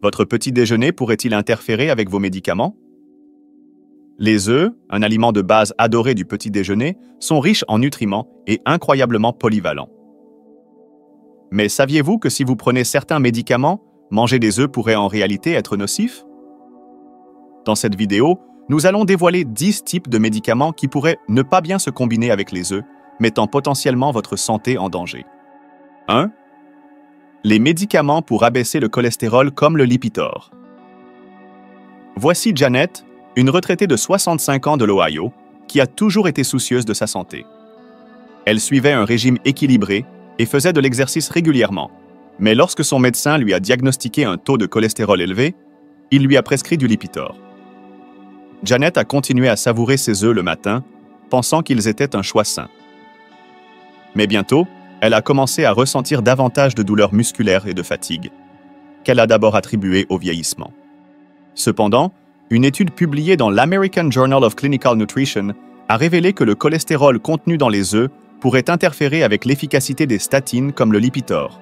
Votre petit déjeuner pourrait-il interférer avec vos médicaments? Les œufs, un aliment de base adoré du petit déjeuner, sont riches en nutriments et incroyablement polyvalents. Mais saviez-vous que si vous prenez certains médicaments, manger des œufs pourrait en réalité être nocif? Dans cette vidéo, nous allons dévoiler 10 types de médicaments qui pourraient ne pas bien se combiner avec les œufs, mettant potentiellement votre santé en danger. 1. Les médicaments pour abaisser le cholestérol comme le Lipitor. Voici Janet, une retraitée de 65 ans de l'Ohio, qui a toujours été soucieuse de sa santé. Elle suivait un régime équilibré et faisait de l'exercice régulièrement, mais lorsque son médecin lui a diagnostiqué un taux de cholestérol élevé, il lui a prescrit du Lipitor. Janet a continué à savourer ses œufs le matin, pensant qu'ils étaient un choix sain. Mais bientôt, elle a commencé à ressentir davantage de douleurs musculaires et de fatigue, qu'elle a d'abord attribuées au vieillissement. Cependant, une étude publiée dans l'American Journal of Clinical Nutrition a révélé que le cholestérol contenu dans les œufs pourrait interférer avec l'efficacité des statines comme le Lipitor.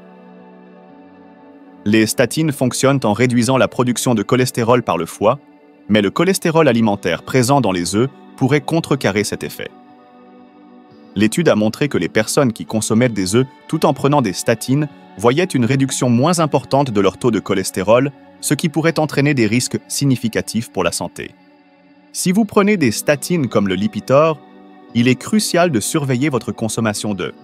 Les statines fonctionnent en réduisant la production de cholestérol par le foie, mais le cholestérol alimentaire présent dans les œufs pourrait contrecarrer cet effet. L'étude a montré que les personnes qui consommaient des œufs tout en prenant des statines voyaient une réduction moins importante de leur taux de cholestérol, ce qui pourrait entraîner des risques significatifs pour la santé. Si vous prenez des statines comme le Lipitor, il est crucial de surveiller votre consommation d'œufs.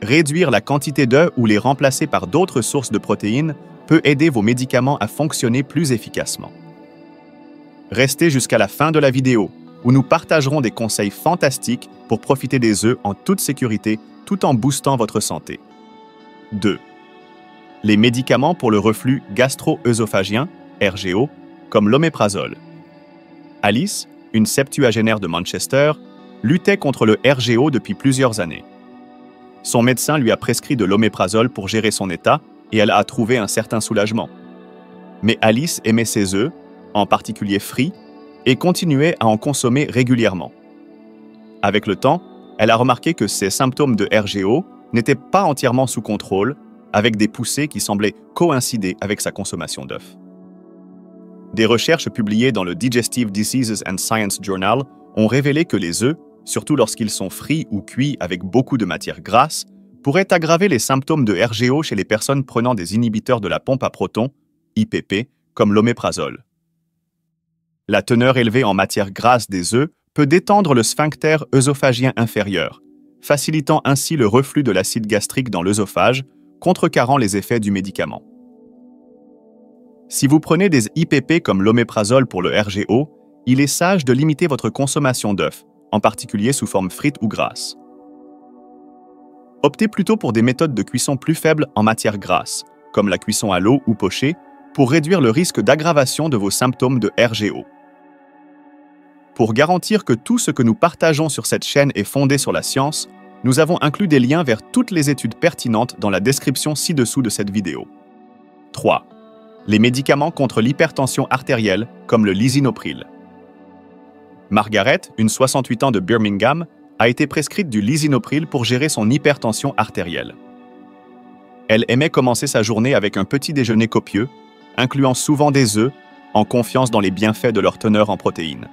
Réduire la quantité d'œufs ou les remplacer par d'autres sources de protéines peut aider vos médicaments à fonctionner plus efficacement. Restez jusqu'à la fin de la vidéo, où nous partagerons des conseils fantastiques pour profiter des œufs en toute sécurité tout en boostant votre santé. 2. Les médicaments pour le reflux gastro-œsophagien, RGO, comme l'oméprazole. Alice, une septuagénaire de Manchester, luttait contre le RGO depuis plusieurs années. Son médecin lui a prescrit de l'oméprazole pour gérer son état et elle a trouvé un certain soulagement. Mais Alice aimait ses œufs, en particulier frits, et continuait à en consommer régulièrement. Avec le temps, elle a remarqué que ses symptômes de RGO n'étaient pas entièrement sous contrôle, avec des poussées qui semblaient coïncider avec sa consommation d'œufs. Des recherches publiées dans le Digestive Diseases and Science Journal ont révélé que les œufs, surtout lorsqu'ils sont frits ou cuits avec beaucoup de matière grasse, pourraient aggraver les symptômes de RGO chez les personnes prenant des inhibiteurs de la pompe à protons, IPP, comme l'oméprazole. La teneur élevée en matière grasse des œufs peut détendre le sphincter œsophagien inférieur, facilitant ainsi le reflux de l'acide gastrique dans l'œsophage, contrecarrant les effets du médicament. Si vous prenez des IPP comme l'oméprazole pour le RGO, il est sage de limiter votre consommation d'œufs, en particulier sous forme frite ou grasse. Optez plutôt pour des méthodes de cuisson plus faibles en matière grasse, comme la cuisson à l'eau ou pochée, pour réduire le risque d'aggravation de vos symptômes de RGO. Pour garantir que tout ce que nous partageons sur cette chaîne est fondé sur la science, nous avons inclus des liens vers toutes les études pertinentes dans la description ci-dessous de cette vidéo. 3. Les médicaments contre l'hypertension artérielle, comme le lisinopril. Margaret, une 68 ans de Birmingham, a été prescrite du lisinopril pour gérer son hypertension artérielle. Elle aimait commencer sa journée avec un petit déjeuner copieux, incluant souvent des œufs, en confiance dans les bienfaits de leur teneur en protéines.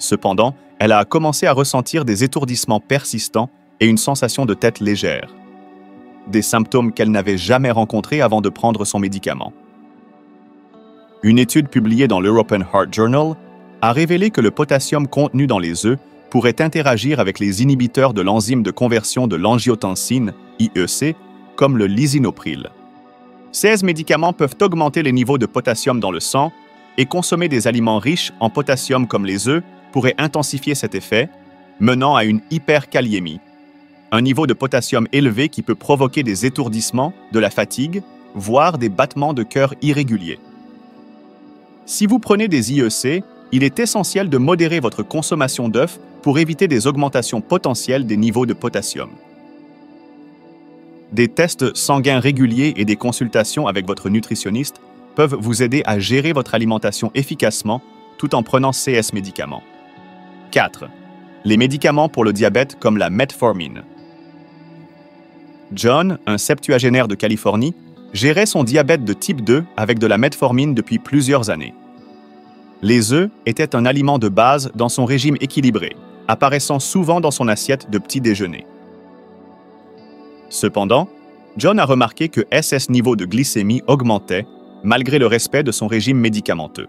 Cependant, elle a commencé à ressentir des étourdissements persistants et une sensation de tête légère. Des symptômes qu'elle n'avait jamais rencontrés avant de prendre son médicament. Une étude publiée dans l'European Heart Journal a révélé que le potassium contenu dans les œufs pourrait interagir avec les inhibiteurs de l'enzyme de conversion de l'angiotensine, IEC, comme le lisinopril. Ces médicaments peuvent augmenter les niveaux de potassium dans le sang et consommer des aliments riches en potassium comme les œufs pourrait intensifier cet effet, menant à une hyperkaliémie, un niveau de potassium élevé qui peut provoquer des étourdissements, de la fatigue, voire des battements de cœur irréguliers. Si vous prenez des IEC, il est essentiel de modérer votre consommation d'œufs pour éviter des augmentations potentielles des niveaux de potassium. Des tests sanguins réguliers et des consultations avec votre nutritionniste peuvent vous aider à gérer votre alimentation efficacement tout en prenant ces médicaments. 4. Les médicaments pour le diabète comme la metformine. John, un septuagénaire de Californie, gérait son diabète de type 2 avec de la metformine depuis plusieurs années. Les œufs étaient un aliment de base dans son régime équilibré, apparaissant souvent dans son assiette de petit déjeuner. Cependant, John a remarqué que ses niveaux de glycémie augmentaient malgré le respect de son régime médicamenteux.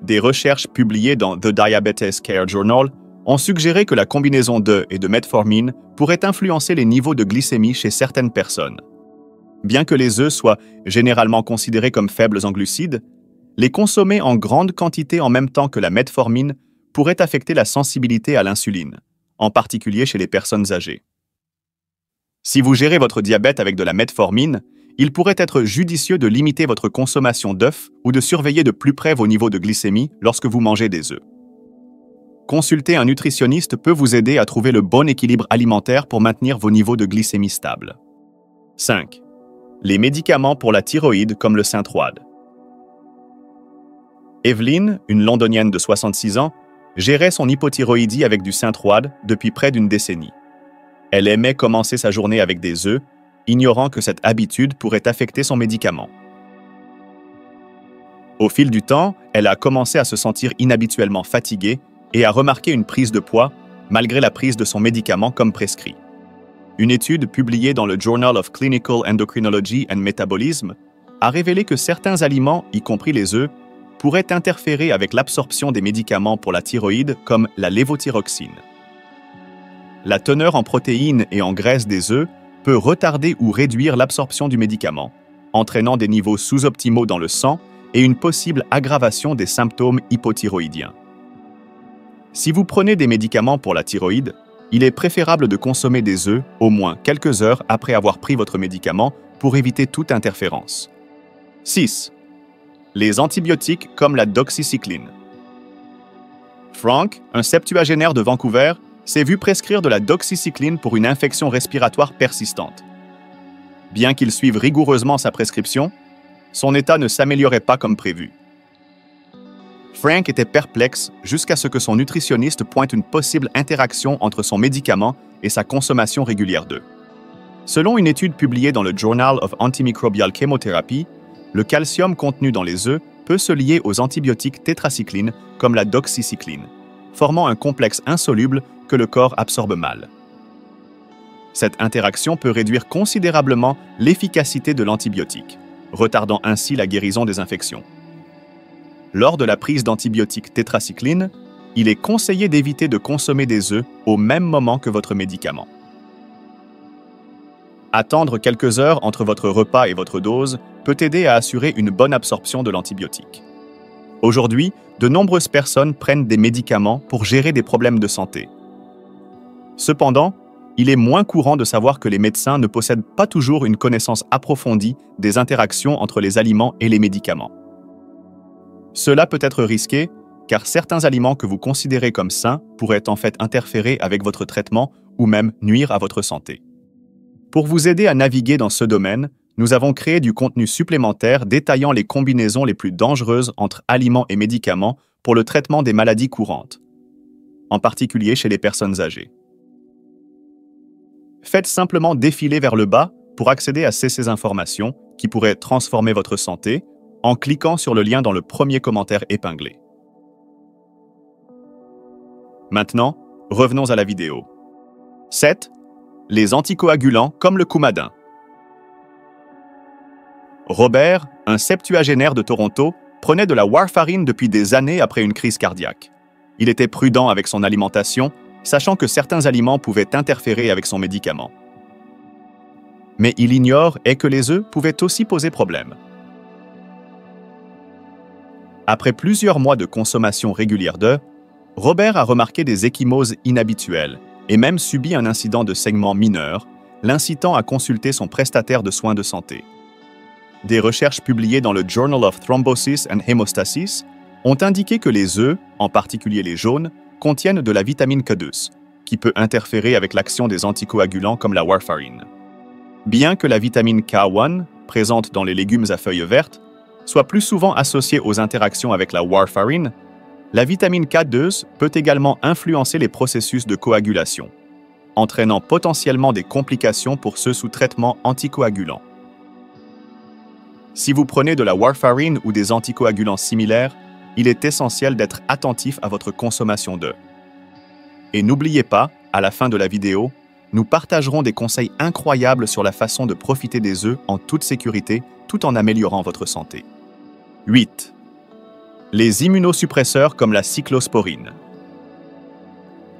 Des recherches publiées dans The Diabetes Care Journal ont suggéré que la combinaison d'œufs et de metformine pourrait influencer les niveaux de glycémie chez certaines personnes. Bien que les œufs soient généralement considérés comme faibles en glucides, les consommer en grande quantité en même temps que la metformine pourrait affecter la sensibilité à l'insuline, en particulier chez les personnes âgées. Si vous gérez votre diabète avec de la metformine, il pourrait être judicieux de limiter votre consommation d'œufs ou de surveiller de plus près vos niveaux de glycémie lorsque vous mangez des œufs. Consulter un nutritionniste peut vous aider à trouver le bon équilibre alimentaire pour maintenir vos niveaux de glycémie stables. 5. Les médicaments pour la thyroïde comme le Synthroid. Evelyn, une londonienne de 66 ans, gérait son hypothyroïdie avec du Synthroid depuis près d'une décennie. Elle aimait commencer sa journée avec des œufs, ignorant que cette habitude pourrait affecter son médicament. Au fil du temps, elle a commencé à se sentir inhabituellement fatiguée et a remarqué une prise de poids malgré la prise de son médicament comme prescrit. Une étude publiée dans le Journal of Clinical Endocrinology and Metabolism a révélé que certains aliments, y compris les œufs, pourraient interférer avec l'absorption des médicaments pour la thyroïde comme la lévothyroxine. La teneur en protéines et en graisses des œufs peut retarder ou réduire l'absorption du médicament, entraînant des niveaux sous-optimaux dans le sang et une possible aggravation des symptômes hypothyroïdiens. Si vous prenez des médicaments pour la thyroïde, il est préférable de consommer des œufs au moins quelques heures après avoir pris votre médicament pour éviter toute interférence. 6. Les antibiotiques comme la doxycycline. Frank, un septuagénaire de Vancouver, s'est vu prescrire de la doxycycline pour une infection respiratoire persistante. Bien qu'il suive rigoureusement sa prescription, son état ne s'améliorait pas comme prévu. Frank était perplexe jusqu'à ce que son nutritionniste pointe une possible interaction entre son médicament et sa consommation régulière d'œufs. Selon une étude publiée dans le Journal of Antimicrobial Chemotherapy, le calcium contenu dans les œufs peut se lier aux antibiotiques tétracyclines comme la doxycycline, formant un complexe insoluble que le corps absorbe mal. Cette interaction peut réduire considérablement l'efficacité de l'antibiotique, retardant ainsi la guérison des infections. Lors de la prise d'antibiotiques tétracycline, il est conseillé d'éviter de consommer des œufs au même moment que votre médicament. Attendre quelques heures entre votre repas et votre dose peut aider à assurer une bonne absorption de l'antibiotique. Aujourd'hui, de nombreuses personnes prennent des médicaments pour gérer des problèmes de santé. Cependant, il est moins courant de savoir que les médecins ne possèdent pas toujours une connaissance approfondie des interactions entre les aliments et les médicaments. Cela peut être risqué, car certains aliments que vous considérez comme sains pourraient en fait interférer avec votre traitement ou même nuire à votre santé. Pour vous aider à naviguer dans ce domaine, nous avons créé du contenu supplémentaire détaillant les combinaisons les plus dangereuses entre aliments et médicaments pour le traitement des maladies courantes, en particulier chez les personnes âgées. Faites simplement défiler vers le bas pour accéder à ces informations qui pourraient transformer votre santé en cliquant sur le lien dans le premier commentaire épinglé. Maintenant, revenons à la vidéo. 7. Les anticoagulants comme le Coumadin. Robert, un septuagénaire de Toronto, prenait de la warfarine depuis des années après une crise cardiaque. Il était prudent avec son alimentation, sachant que certains aliments pouvaient interférer avec son médicament. Mais il ignore que les œufs pouvaient aussi poser problème. Après plusieurs mois de consommation régulière d'œufs, Robert a remarqué des ecchymoses inhabituelles et même subi un incident de saignement mineur, l'incitant à consulter son prestataire de soins de santé. Des recherches publiées dans le Journal of Thrombosis and Hemostasis ont indiqué que les œufs, en particulier les jaunes, contiennent de la vitamine K2, qui peut interférer avec l'action des anticoagulants comme la warfarine. Bien que la vitamine K1, présente dans les légumes à feuilles vertes, soit plus souvent associée aux interactions avec la warfarine, la vitamine K2 peut également influencer les processus de coagulation. entraînant potentiellement des complications pour ceux sous traitement anticoagulant. Si vous prenez de la warfarine ou des anticoagulants similaires, il est essentiel d'être attentif à votre consommation d'œufs. Et n'oubliez pas, à la fin de la vidéo, nous partagerons des conseils incroyables sur la façon de profiter des œufs en toute sécurité tout en améliorant votre santé. 8. Les immunosuppresseurs comme la cyclosporine.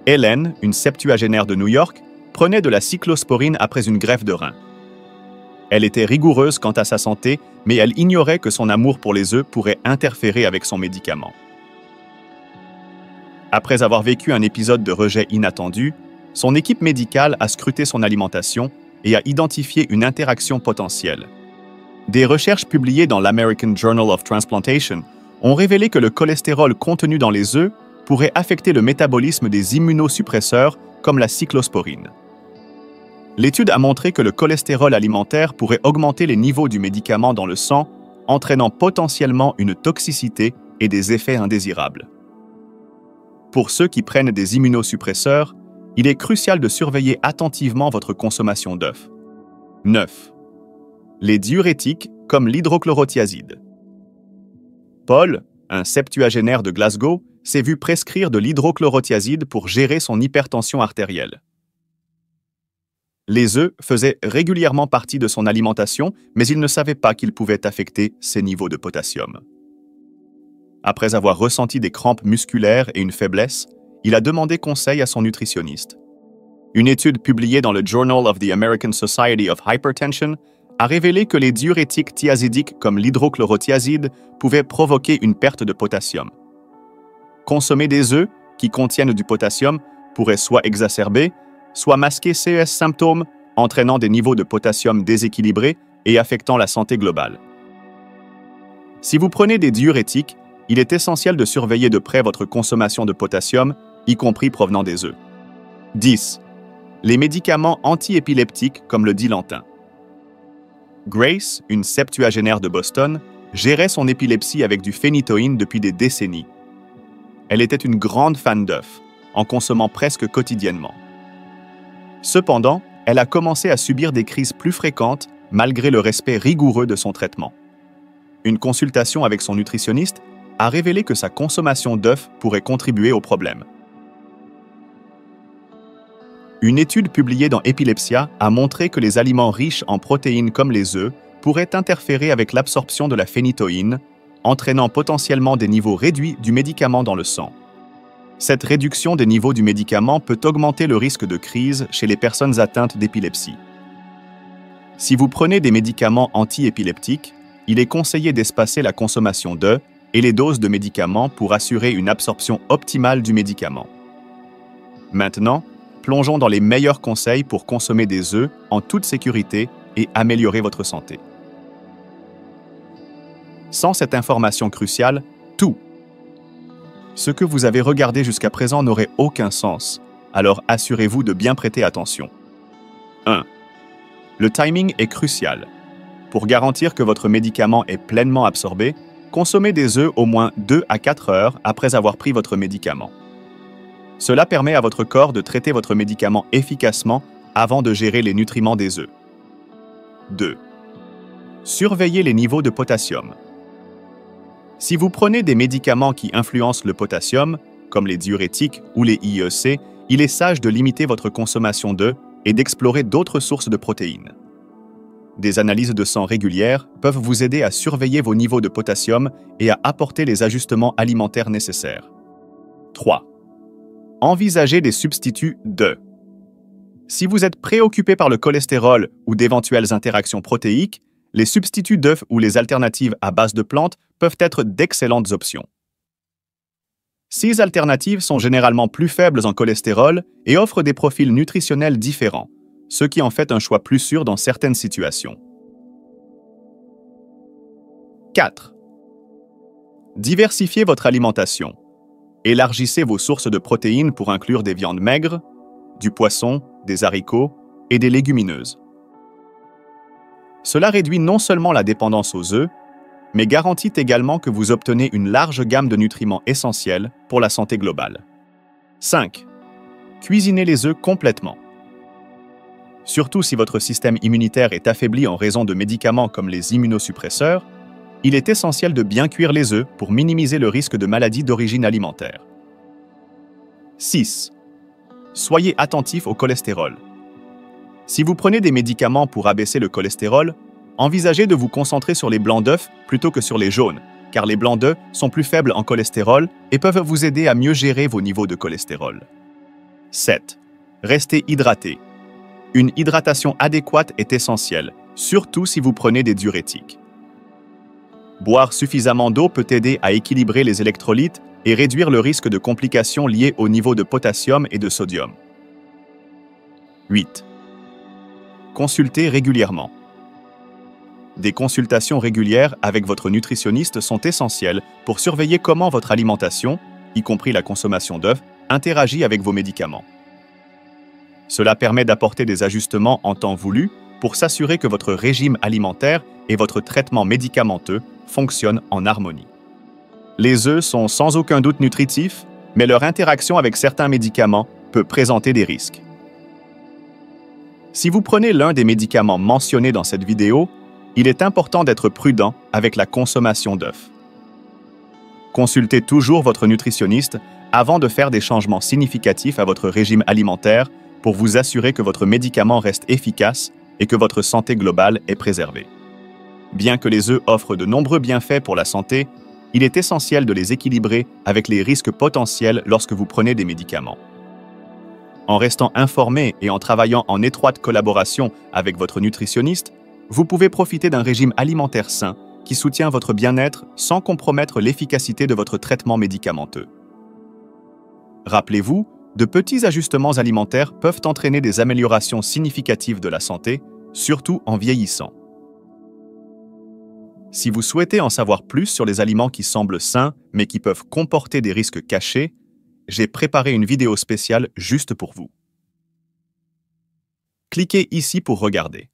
Hélène, une septuagénaire de New York, prenait de la cyclosporine après une greffe de rein. Elle était rigoureuse quant à sa santé, mais elle ignorait que son amour pour les œufs pourrait interférer avec son médicament. Après avoir vécu un épisode de rejet inattendu, son équipe médicale a scruté son alimentation et a identifié une interaction potentielle. Des recherches publiées dans l'American Journal of Transplantation ont révélé que le cholestérol contenu dans les œufs pourrait affecter le métabolisme des immunosuppresseurs comme la cyclosporine. L'étude a montré que le cholestérol alimentaire pourrait augmenter les niveaux du médicament dans le sang, entraînant potentiellement une toxicité et des effets indésirables. Pour ceux qui prennent des immunosuppresseurs, il est crucial de surveiller attentivement votre consommation d'œufs. 9. Les diurétiques comme l'hydrochlorothiazide. Paul, un septuagénaire de Glasgow, s'est vu prescrire de l'hydrochlorothiazide pour gérer son hypertension artérielle. Les œufs faisaient régulièrement partie de son alimentation, mais il ne savait pas qu'ils pouvaient affecter ses niveaux de potassium. Après avoir ressenti des crampes musculaires et une faiblesse, il a demandé conseil à son nutritionniste. Une étude publiée dans le Journal of the American Society of Hypertension a révélé que les diurétiques thiazidiques comme l'hydrochlorothiazide pouvaient provoquer une perte de potassium. Consommer des œufs qui contiennent du potassium pourrait soit exacerber, soit masquer ces symptômes, entraînant des niveaux de potassium déséquilibrés et affectant la santé globale. Si vous prenez des diurétiques, il est essentiel de surveiller de près votre consommation de potassium, y compris provenant des œufs. 10. Les médicaments antiépileptiques comme le Dilantin. Grace, une septuagénaire de Boston, gérait son épilepsie avec du phénitoïne depuis des décennies. Elle était une grande fan d'œufs, en consommant presque quotidiennement. Cependant, elle a commencé à subir des crises plus fréquentes malgré le respect rigoureux de son traitement. Une consultation avec son nutritionniste a révélé que sa consommation d'œufs pourrait contribuer au problème. Une étude publiée dans Epilepsia a montré que les aliments riches en protéines comme les œufs pourraient interférer avec l'absorption de la phénitoïne, entraînant potentiellement des niveaux réduits du médicament dans le sang. Cette réduction des niveaux du médicament peut augmenter le risque de crise chez les personnes atteintes d'épilepsie. Si vous prenez des médicaments antiépileptiques, il est conseillé d'espacer la consommation d'œufs et les doses de médicaments pour assurer une absorption optimale du médicament. Maintenant, plongeons dans les meilleurs conseils pour consommer des œufs en toute sécurité et améliorer votre santé. Sans cette information cruciale, tout. Ce que vous avez regardé jusqu'à présent n'aurait aucun sens, alors assurez-vous de bien prêter attention. 1. Le timing est crucial. Pour garantir que votre médicament est pleinement absorbé, consommez des œufs au moins 2 à 4 heures après avoir pris votre médicament. Cela permet à votre corps de traiter votre médicament efficacement avant de gérer les nutriments des œufs. 2. Surveillez les niveaux de potassium. Si vous prenez des médicaments qui influencent le potassium, comme les diurétiques ou les IEC, il est sage de limiter votre consommation d'œufs et d'explorer d'autres sources de protéines. Des analyses de sang régulières peuvent vous aider à surveiller vos niveaux de potassium et à apporter les ajustements alimentaires nécessaires. 3. Envisagez des substituts d'œufs. Si vous êtes préoccupé par le cholestérol ou d'éventuelles interactions protéiques, les substituts d'œufs ou les alternatives à base de plantes peuvent être d'excellentes options. Ces alternatives sont généralement plus faibles en cholestérol et offrent des profils nutritionnels différents, ce qui en fait un choix plus sûr dans certaines situations. 4. Diversifiez votre alimentation. Élargissez vos sources de protéines pour inclure des viandes maigres, du poisson, des haricots et des légumineuses. Cela réduit non seulement la dépendance aux œufs, mais garantit également que vous obtenez une large gamme de nutriments essentiels pour la santé globale. 5. Cuisinez les œufs complètement. Surtout si votre système immunitaire est affaibli en raison de médicaments comme les immunosuppresseurs, il est essentiel de bien cuire les œufs pour minimiser le risque de maladies d'origine alimentaire. 6. Soyez attentif au cholestérol. Si vous prenez des médicaments pour abaisser le cholestérol, envisagez de vous concentrer sur les blancs d'œufs plutôt que sur les jaunes, car les blancs d'œufs sont plus faibles en cholestérol et peuvent vous aider à mieux gérer vos niveaux de cholestérol. 7. Restez hydraté. Une hydratation adéquate est essentielle, surtout si vous prenez des diurétiques. Boire suffisamment d'eau peut aider à équilibrer les électrolytes et réduire le risque de complications liées au niveau de potassium et de sodium. 8. Consultez régulièrement. Des consultations régulières avec votre nutritionniste sont essentielles pour surveiller comment votre alimentation, y compris la consommation d'œufs, interagit avec vos médicaments. Cela permet d'apporter des ajustements en temps voulu pour s'assurer que votre régime alimentaire et votre traitement médicamenteux fonctionnent en harmonie. Les œufs sont sans aucun doute nutritifs, mais leur interaction avec certains médicaments peut présenter des risques. Si vous prenez l'un des médicaments mentionnés dans cette vidéo, il est important d'être prudent avec la consommation d'œufs. Consultez toujours votre nutritionniste avant de faire des changements significatifs à votre régime alimentaire pour vous assurer que votre médicament reste efficace et que votre santé globale est préservée. Bien que les œufs offrent de nombreux bienfaits pour la santé, il est essentiel de les équilibrer avec les risques potentiels lorsque vous prenez des médicaments. En restant informé et en travaillant en étroite collaboration avec votre nutritionniste, vous pouvez profiter d'un régime alimentaire sain qui soutient votre bien-être sans compromettre l'efficacité de votre traitement médicamenteux. Rappelez-vous, de petits ajustements alimentaires peuvent entraîner des améliorations significatives de la santé, surtout en vieillissant. Si vous souhaitez en savoir plus sur les aliments qui semblent sains mais qui peuvent comporter des risques cachés, j'ai préparé une vidéo spéciale juste pour vous. Cliquez ici pour regarder.